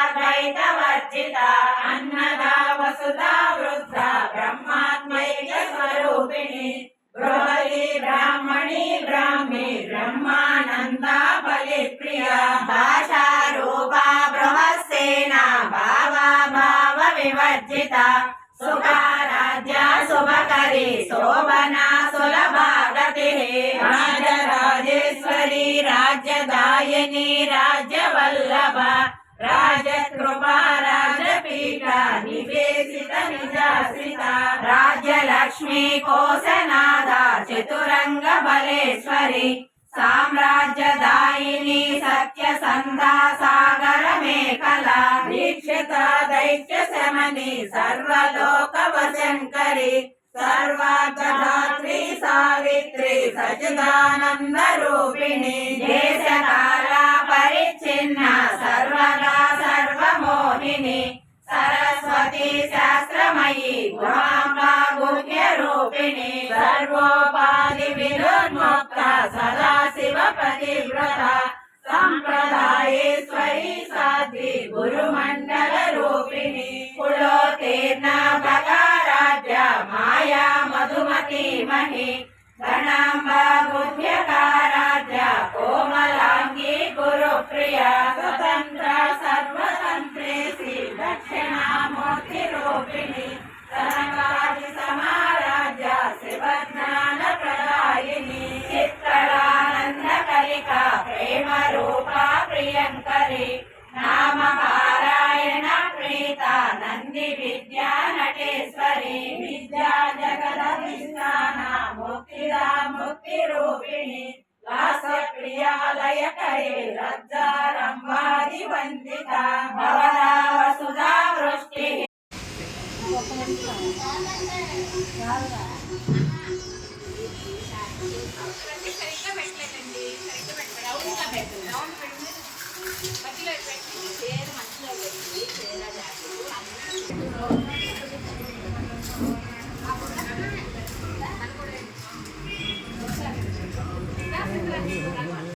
నిర్ద్వైతాద్వైతవర్జిత అన్నదా వసుదా వృద్ధ బ్రహ్మాత్మైక స్వరూపిణి బృహతి బ్రాహ్మణి బ్రాహ్మి బ్రహ్మానందా బలిప్రియా భాషారూపా బృహస్సేన భావా భావ వివర్జిత సుఖారాధ్య శుభకరి శోభనా సులభాగతి రాజరాజేశ్వరి రాజ్యదాయిని రాజ్యవల్లభ రాజకృపా రాజపీఠ నివేశిత నిజాశ్రిత రాజ్యలక్ష్మీ కోశనాథ చతురంగ బలేశ్వరి సామ్రాజ్యదాయిని సత్యసంధా సాగర మేఖలా దీక్షిత దైత్య శమని సర్వలోక వశంకరి సర్వార్థధాత్రి సావిత్రి సచిదానంద రూపిణి దేశకాల పరిచ్ఛిన్న సర్వగా సర్వమోహిని సరస్వతి శాస్త్రమయీ గుహాంబా గుహ్య రూపిణి సర్వోపాధి వినున్ముక్త సదాశివ పతివ్రత సంప్రదాయేశ్వరి సాధ్వి గురుమండల రూపిణి కులోతీర్ణ భగారాధ్య మాయా మధుమతి మహి గణాంబ గుహ్యకారాధ్య కోమలాంగి గురుప్రియ స్వతంత్ర సర్వతంత్రేసి దక్షిణామూర్తి రూపిణి సనకాది సమారాధ్య శివజ్ఞాన ప్రదాయిని చిత్కళానంద కలిక ప్రేమ రూపా ప్రియంకరి నామ పారాయణ ప్రీత నంది విద్యా నటేశ్వరి విద్యా జగదధిష్టాన ముక్తిదా ముక్తి రూపిణి లాస్య ప్రియాలయకరి లజ్జారంభాది వందిత భవదా వసుధా వృష్టి సరిగ్గా పెట్టలేదండి సరిగ్గా పెట్టారు రౌండ్గా పెట్టండి రౌండ్ పెట్టండి మధ్యలో పెట్టి చీర మధ్యలో పెట్టి చీర జాకెట్